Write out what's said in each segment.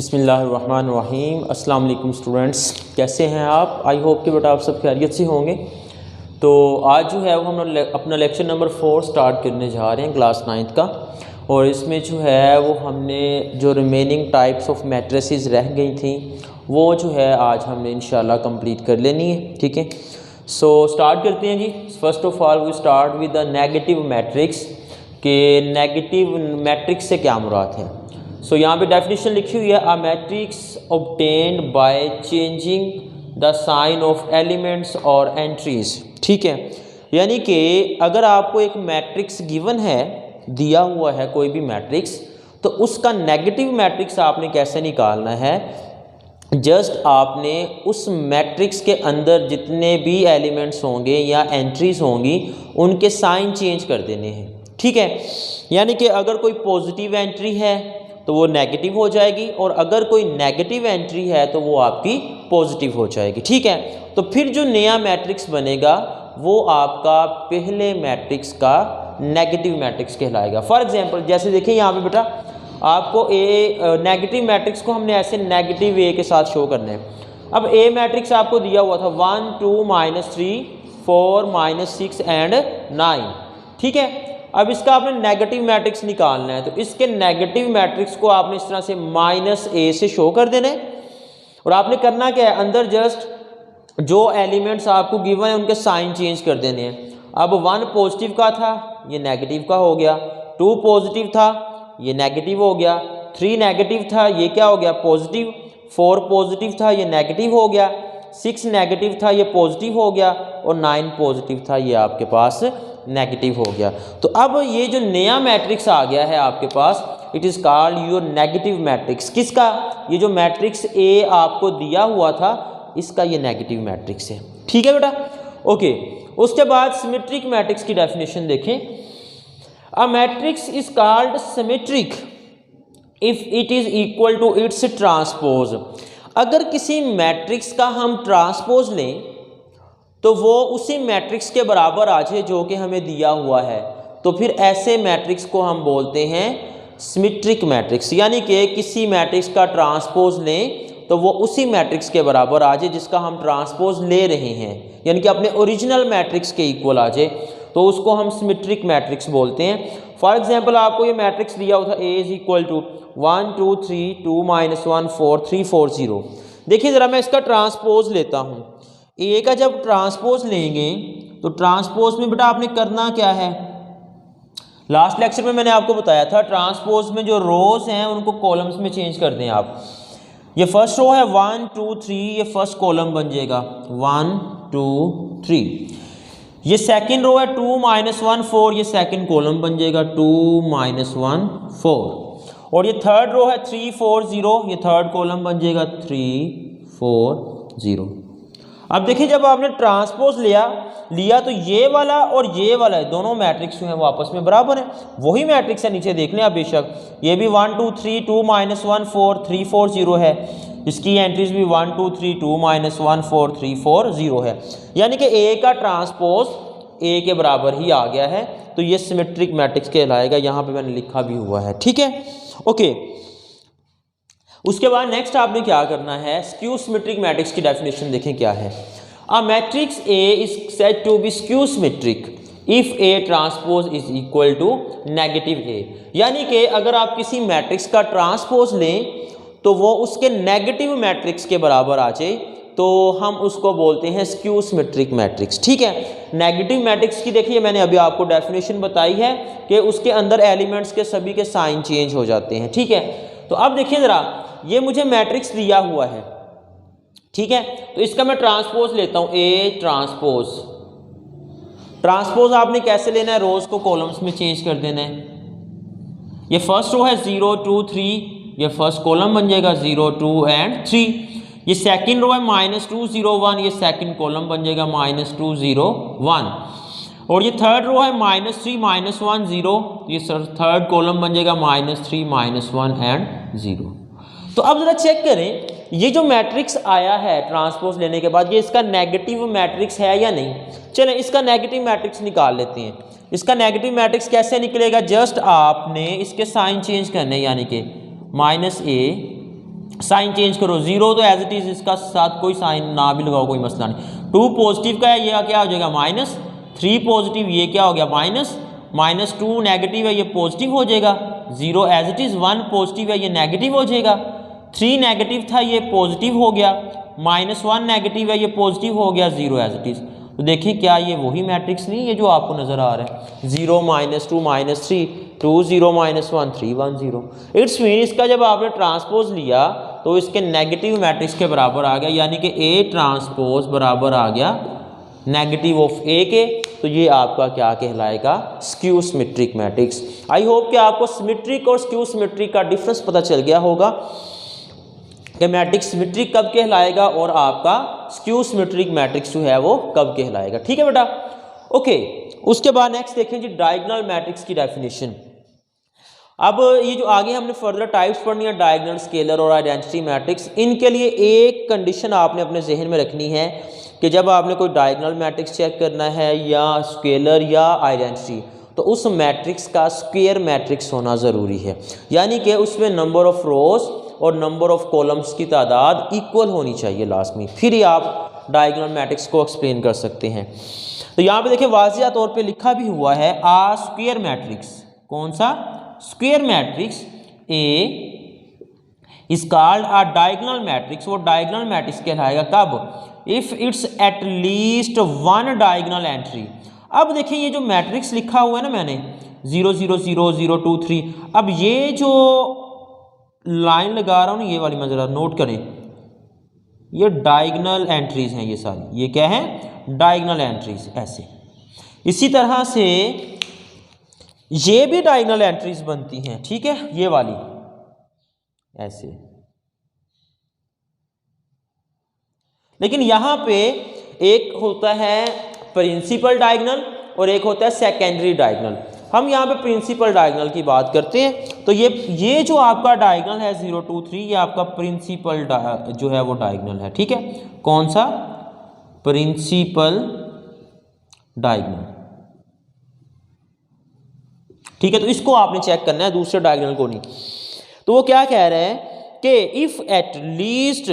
बिस्मिल्लाहिर्रहमानिर्रहीम। अस्सलाम वालेकुम स्टूडेंट्स, कैसे हैं आप? आई होप कि बेटा आप सब खैरियत से होंगे। तो आज जो है वो हम अपना लेक्चर नंबर 4 स्टार्ट करने जा रहे हैं क्लास 9th का। और इसमें जो है वो हमने जो रिमेनिंग टाइप्स ऑफ मैट्रिसेस रह गई थी वो जो है आज हमने इंशाल्लाह कंप्लीट कर लेनी है। ठीक है, सो स्टार्ट करते हैं जी। First of all we start with the negative matrix के नेगेटिव मैट्रिक्स से क्या मुराद है। सो यहाँ पे डेफिनेशन लिखी हुई है, a matrix obtained by changing the sign of elements और एंट्रीज। ठीक है, यानी कि अगर आपको एक मैट्रिक्स गिवन है, दिया हुआ है कोई भी मैट्रिक्स, तो उसका नेगेटिव मैट्रिक्स आपने कैसे निकालना है। जस्ट आपने उस मैट्रिक्स के अंदर जितने भी एलिमेंट्स होंगे या एंट्रीज होंगी उनके साइन चेंज कर देने हैं। ठीक है, यानी कि अगर कोई पॉजिटिव एंट्री है तो वो नेगेटिव हो जाएगी और अगर कोई नेगेटिव एंट्री है तो वो आपकी पॉजिटिव हो जाएगी। ठीक है, तो फिर जो नया मैट्रिक्स बनेगा वो आपका पहले मैट्रिक्स का नेगेटिव मैट्रिक्स कहलाएगा। फॉर एग्जांपल जैसे देखिए यहाँ पे बेटा आपको नेगेटिव मैट्रिक्स को हमने ऐसे नेगेटिव ए के साथ शो करना है। अब ए मैट्रिक्स आपको दिया हुआ था 1 2 -3 4 -6 एंड 9। ठीक है, अब इसका आपने नेगेटिव मैट्रिक्स निकालना है, तो इसके नेगेटिव मैट्रिक्स को आपने इस तरह से -a से शो कर देना है। और आपने करना क्या है, अंदर जस्ट जो एलिमेंट्स आपको गिवन है उनके साइन चेंज कर देने हैं। अब 1 पॉजिटिव का था, ये नेगेटिव का हो गया। 2 पॉजिटिव था, ये नेगेटिव हो गया। 3 नेगेटिव था, ये क्या हो गया, पॉजिटिव। 4 पॉजिटिव था, ये नेगेटिव हो गया। 6 नेगेटिव था, ये पॉजिटिव हो गया। और 9 पॉजिटिव था, ये आपके पास नेगेटिव हो गया। तो अब ये जो नया मैट्रिक्स आ गया है आपके पास, it is called your negative matrix. किसका? ये जो मैट्रिक्स ए आपको दिया हुआ था इसका ये नेगेटिव मैट्रिक्स है। ठीक है बेटा, ओके। उसके बाद सिमेट्रिक मैट्रिक्स की डेफिनेशन देखें। A matrix is called symmetric if it is equal to its transpose. अगर किसी मैट्रिक्स का हम ट्रांसपोज लें तो वो उसी मैट्रिक्स के बराबर आ जाए जो कि हमें दिया हुआ है, तो फिर ऐसे मैट्रिक्स को हम बोलते हैं सिमेट्रिक मैट्रिक्स। यानी कि किसी मैट्रिक्स का ट्रांसपोज लें तो वो उसी मैट्रिक्स के बराबर आ जाए जिसका हम ट्रांसपोज ले रहे हैं, यानी कि अपने ओरिजिनल मैट्रिक्स के इक्वल आ जाए, तो उसको हम सिमेट्रिक मैट्रिक्स बोलते हैं। फॉर एग्जाम्पल आपको ये मैट्रिक्स दिया हुआ था, ए इज इक्वल टू 1 2 3 2 -1 4 3 4 0। देखिए ज़रा मैं इसका ट्रांसपोज लेता हूँ। ए का जब ट्रांसपोज लेंगे तो ट्रांसपोज में बेटा आपने करना क्या है, लास्ट लेक्चर में मैंने आपको बताया था ट्रांसपोज में जो रोज हैं उनको कॉलम्स में चेंज कर दें आप। ये फर्स्ट रो है 1 2 3, ये फर्स्ट कॉलम बन जाएगा 1 2 3। ये सेकंड रो है 2 -1 4, ये सेकंड कॉलम बन जाएगा 2 -1 4। और ये थर्ड रो है 3 4 0, ये थर्ड कॉलम बन जाएगा 3 4 0। अब देखिए जब आपने ट्रांसपोज लिया तो ये वाला और ये वाला दोनों मैट्रिक्स जो हैं वो आपस में बराबर हैं। वही मैट्रिक्स है, नीचे देख लें आप बेशक, ये भी 1 2 3 2 -1 4 3 4 0 है। इसकी एंट्रीज भी 1 2 3 2 -1 4 3 4 0 है। यानी कि ए का ट्रांसपोज ए के बराबर ही आ गया है, तो ये सिमेट्रिक मैट्रिक्स कहलाएगा। यहाँ पे मैंने लिखा भी हुआ है। ठीक है, ओके। उसके बाद नेक्स्ट आपने क्या करना है, स्क्यू सिमेट्रिक मैट्रिक्स की डेफिनेशन देखें क्या है। A matrix A is said to be skew symmetric if A transpose is equal to negative A. यानी कि अगर आप किसी मैट्रिक्स का ट्रांसपोज लें तो वो उसके नेगेटिव मैट्रिक्स के बराबर आ जाए, तो हम उसको बोलते हैं स्क्यू सिमेट्रिक मैट्रिक्स। ठीक है, नेगेटिव मैट्रिक्स की देखिए मैंने अभी आपको डेफिनेशन बताई है कि उसके अंदर एलिमेंट्स के सभी के साइन चेंज हो जाते हैं। ठीक है, तो अब देखिए ज़रा, ये मुझे मैट्रिक्स दिया हुआ है। ठीक है, तो इसका मैं ट्रांसपोज लेता हूं, ए ट्रांसपोज। ट्रांसपोज आपने कैसे लेना है, रोज को कॉलम्स में चेंज कर देना है। ये फर्स्ट रो है 0 2 3, ये फर्स्ट कॉलम बन जाएगा 0 2 एंड 3। ये सेकंड रो है -2 0 1, ये सेकंड कॉलम बन जाएगा -2 0 1। और ये थर्ड रो है -3 -1 0, ये थर्ड कॉलम बन जाएगा -3 -1 एंड 0। तो अब जरा चेक करें, ये जो मैट्रिक्स आया है ट्रांसपोज लेने के बाद, ये इसका नेगेटिव मैट्रिक्स है या नहीं। चलें इसका नेगेटिव मैट्रिक्स निकाल लेते हैं। इसका नेगेटिव मैट्रिक्स कैसे निकलेगा, जस्ट आपने इसके साइन चेंज करने, यानी कि -a साइन चेंज करो, 0 तो एज इट इज, इसका साथ कोई साइन ना भी लगाओ कोई मसला नहीं। 2 पॉजिटिव का है, ये क्या हो जाएगा माइनस, 3 पॉजिटिव, ये क्या हो गया माइनस, -2 नेगेटिव है, ये पॉजिटिव हो जाएगा, 0 एज इट इज, 1 पॉजिटिव है, ये नेगेटिव हो जाएगा, 3 नेगेटिव था, ये पॉजिटिव हो गया, -1 नेगेटिव है, ये पॉजिटिव हो गया, 0 एज इट इज। तो देखिए क्या ये वही मैट्रिक्स नहीं है जो आपको नज़र आ रहा है, 0 -2 -3 2 0 -1 3 1 0। इट्स मीन इसका जब आपने ट्रांसपोज लिया तो इसके नेगेटिव मैट्रिक्स के बराबर आ गया, यानी कि A ट्रांसपोज बराबर आ गया नेगेटिव ऑफ A के। तो ये आपका क्या कहलाएगा, skew symmetric matrix. I hope कि आपको सिमेट्रिक और स्क्यू सिमेट्रिक का डिफरेंस पता चल गया होगा कि मैट्रिक्स सिमेट्रिक कब कहलाएगा और आपका स्क्यू सिमेट्रिक मैट्रिक्स जो है वो कब कहलाएगा। ठीक है बेटा, ओके। उसके बाद नेक्स्ट देखें जी डायगोनल मैट्रिक्स की डेफिनेशन। अब ये जो आगे हमने फर्दर टाइप्स पढ़नी है, डायगोनल, स्केलर और आइडेंटिटी मैट्रिक्स, इनके लिए एक कंडीशन आपने अपने जहन में रखनी है कि जब आपने कोई डायगोनल मैट्रिक्स चेक करना है या स्केलर या आइडेंटिटी, तो उस मैट्रिक्स का स्क्वायर मैट्रिक्स होना ज़रूरी है, यानी कि उसमें नंबर ऑफ रोज और नंबर ऑफ कॉलम्स की तादाद इक्वल होनी चाहिए लास्ट में, फिर ही आप डायगोनल मैट्रिक्स को एक्सप्लेन कर सकते हैं। तो यहाँ पे देखिए वाज़िया तौर पे लिखा भी हुआ है आ स्क्वायर मैट्रिक्स। कौन सा? Square matrix A is called a diagonal matrix. वो डायगोनल मैट्रिक्स कहलाएगा कब? If it's at least one diagonal entry. अब देखिए ये जो मैट्रिक्स लिखा हुआ है ना मैंने 0 0 0 0 2 3, अब ये जो लाइन लगा रहा हूँ ना, ये वाली मैं जरा नोट करें, ये डायगोनल एंट्रीज हैं, ये सारी, ये क्या है? Diagonal entries. ऐसे इसी तरह से ये भी डायगोनल एंट्रीज बनती हैं, ठीक है, ये वाली ऐसे। लेकिन यहां पे एक होता है प्रिंसिपल डायगोनल और एक होता है सेकेंडरी डायगोनल। हम यहाँ पे प्रिंसिपल डायगोनल की बात करते हैं। तो ये जो आपका डायगोनल है 0 2 3, ये आपका प्रिंसिपल जो है वो डायगोनल है, ठीक है। कौन सा? प्रिंसिपल डायगोनल, ठीक है। तो इसको आपने चेक करना है, दूसरे डायगोनल को नहीं। तो वो क्या कह रहे हैं कि इफ एट लीस्ट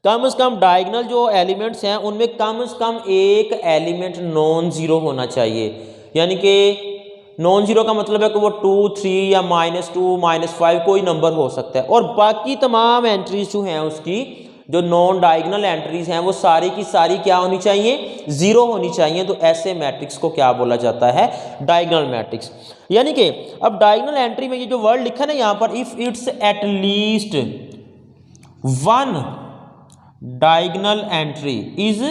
कम से कम डायगोनल जो एलिमेंट्स हैं उनमें कम से कम एक एलिमेंट नॉन जीरो होना चाहिए, यानी कि नॉन जीरो का मतलब है कि वो 2 3 या -2 -5 कोई नंबर हो सकता है, और बाकी तमाम एंट्रीज जो हैं उसकी जो नॉन डायगोनल एंट्रीज हैं वो सारी की सारी क्या होनी चाहिए? जीरो होनी चाहिए। तो ऐसे मैट्रिक्स को क्या बोला जाता है? Diagonal matrix. यानी कि अब डायगोनल एंट्री में ये जो वर्ड लिखा ना यहाँ पर, if it's at least one diagonal entry is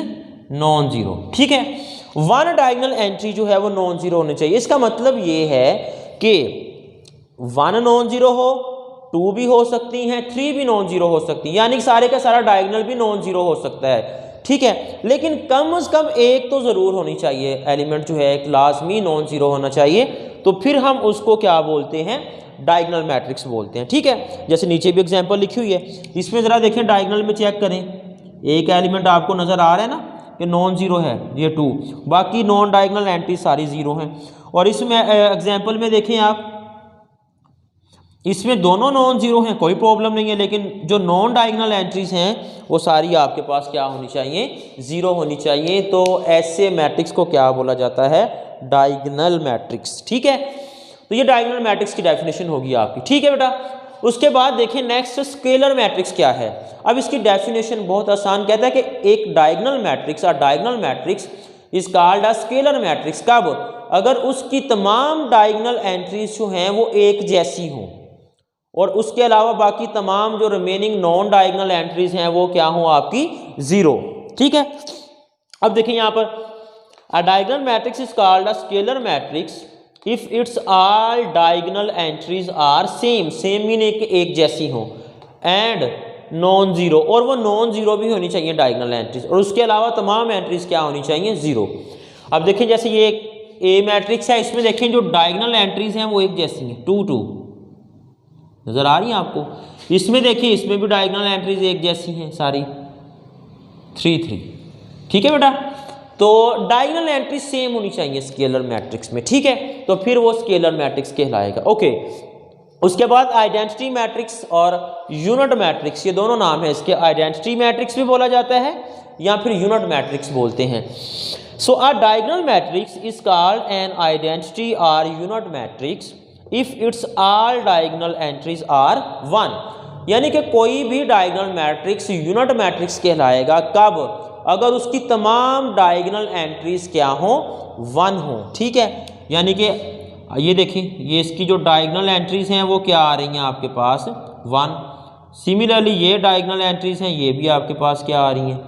non zero, ठीक है। वन डायगोनल एंट्री जो है वो नॉन जीरो होनी चाहिए। इसका मतलब ये है कि 1 नॉन जीरो हो, 2 भी हो सकती हैं, 3 भी नॉन जीरो हो सकती है, यानी सारे का सारा डायगोनल भी नॉन जीरो हो सकता है, ठीक है। लेकिन कम से कम एक तो ज़रूर होनी चाहिए, एलिमेंट जो है एक लाजमी नॉन जीरो होना चाहिए। तो फिर हम उसको क्या बोलते हैं? डायगोनल मैट्रिक्स बोलते हैं, ठीक है। जैसे नीचे भी एग्जांपल लिखी हुई है, इसमें ज़रा देखें, डायगोनल में चेक करें, एक एलिमेंट आपको नज़र आ रहा है ना कि नॉन जीरो है, ये 2, बाकी नॉन डायगोनल एंट्री सारी जीरो हैं। और इसमें एग्जाम्पल में देखें आप, इसमें दोनों नॉन जीरो हैं, कोई प्रॉब्लम नहीं है, लेकिन जो नॉन डायगोनल एंट्रीज हैं वो सारी आपके पास क्या होनी चाहिए? जीरो होनी चाहिए। तो ऐसे मैट्रिक्स को क्या बोला जाता है? डायगोनल मैट्रिक्स, ठीक है। तो ये डायगोनल मैट्रिक्स की डेफिनेशन होगी आपकी, ठीक है बेटा। उसके बाद देखें नेक्स्ट स्केलर मैट्रिक्स क्या है। अब इसकी डेफिनेशन बहुत आसान, कहता है कि एक डायगोनल मैट्रिक्स और diagonal matrix is called a scalar matrix कब? अगर उसकी तमाम डायगोनल एंट्रीज जो हैं वो एक जैसी हों और उसके अलावा बाकी तमाम जो रिमेनिंग नॉन डायगोनल एंट्रीज हैं वो क्या हो? आपकी जीरो, ठीक है। अब देखिए यहाँ पर a diagonal matrix is called a scalar matrix if it's all diagonal entries are same, same mean एक जैसी हो, एंड नॉन जीरो, और वो नॉन जीरो भी होनी चाहिए डायगोनल एंट्रीज, और उसके अलावा तमाम एंट्रीज क्या होनी चाहिए? जीरो। अब देखें जैसे ये ए मैट्रिक्स है, इसमें देखें जो डायगोनल एंट्रीज हैं वो एक जैसी हैं, 2 2 नजर आ रही है आपको। इसमें देखिए, इसमें भी डायगोनल एंट्रीज एक जैसी हैं सारी, 3 3, ठीक है बेटा। तो डायगोनल एंट्री सेम होनी चाहिए स्केलर मैट्रिक्स में, ठीक है। तो फिर वो स्केलर मैट्रिक्स कहलाएगा, ओके। उसके बाद आइडेंटिटी मैट्रिक्स और यूनिट मैट्रिक्स, ये दोनों नाम है इसके। आइडेंटिटी मैट्रिक्स भी बोला जाता है या फिर यूनिट मैट्रिक्स बोलते हैं। So a diagonal matrix is called an identity और unit matrix if it's all diagonal entries are 1। यानी कि कोई भी डायगोनल मैट्रिक्स यूनिट मैट्रिक्स कहलाएगा कब? अगर उसकी तमाम डायगोनल एंट्रीज क्या हो? 1 हो। ठीक है, यानी कि ये देखिए, ये इसकी जो डायगोनल एंट्रीज हैं वो क्या आ रही हैं आपके पास? 1। सिमिलरली ये डायगोनल एंट्रीज हैं, ये भी आपके पास क्या आ रही हैं?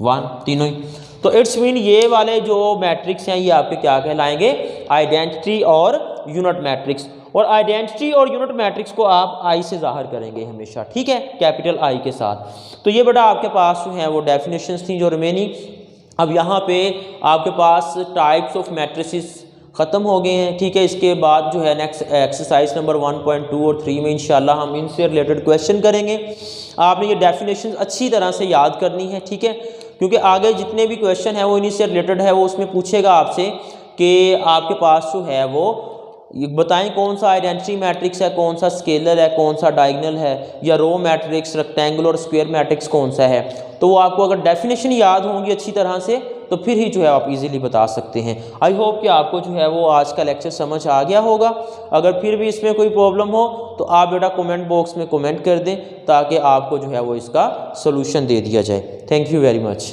1, तीनों ही। तो इट्स मीन ये वाले जो मैट्रिक्स हैं ये आपके क्या कहलाएंगे? आइडेंटिटी और यूनिट मैट्रिक्स। और आइडेंटिटी और यूनिट मैट्रिक्स को आप आई से जाहिर करेंगे हमेशा, ठीक है, कैपिटल आई के साथ। तो ये बेटा आपके पास जो है वो डेफिनेशंस थी जो रिमेनिंग। अब यहाँ पे आपके पास टाइप्स ऑफ मैट्रिसेस ख़त्म हो गए हैं, ठीक है। इसके बाद जो है नेक्स्ट एक्सरसाइज नंबर 1.2 और 3 में इंशाल्लाह हम इनसे रिलेटेड क्वेश्चन करेंगे। आपने ये डेफिनेशन अच्छी तरह से याद करनी है, ठीक है, क्योंकि आगे जितने भी क्वेश्चन है वो इन्हीं से रिलेटेड है। वो उसमें पूछेगा आपसे कि आपके पास जो है वो बताएं कौन सा आइडेंटिटी मैट्रिक्स है, कौन सा स्केलर है, कौन सा डायगोनल है, या रो मैट्रिक्स, रेक्टेंगुलर और स्क्वायर मैट्रिक्स कौन सा है। तो वो आपको अगर डेफिनेशन याद होंगी अच्छी तरह से तो फिर ही जो है आप इजीली बता सकते हैं। आई होप कि आपको जो है वो आज का लेक्चर समझ आ गया होगा। अगर फिर भी इसमें कोई प्रॉब्लम हो तो आप बेटा कमेंट बॉक्स में कमेंट कर दें ताकि आपको जो है वो इसका सोल्यूशन दे दिया जाए। Thank you very much.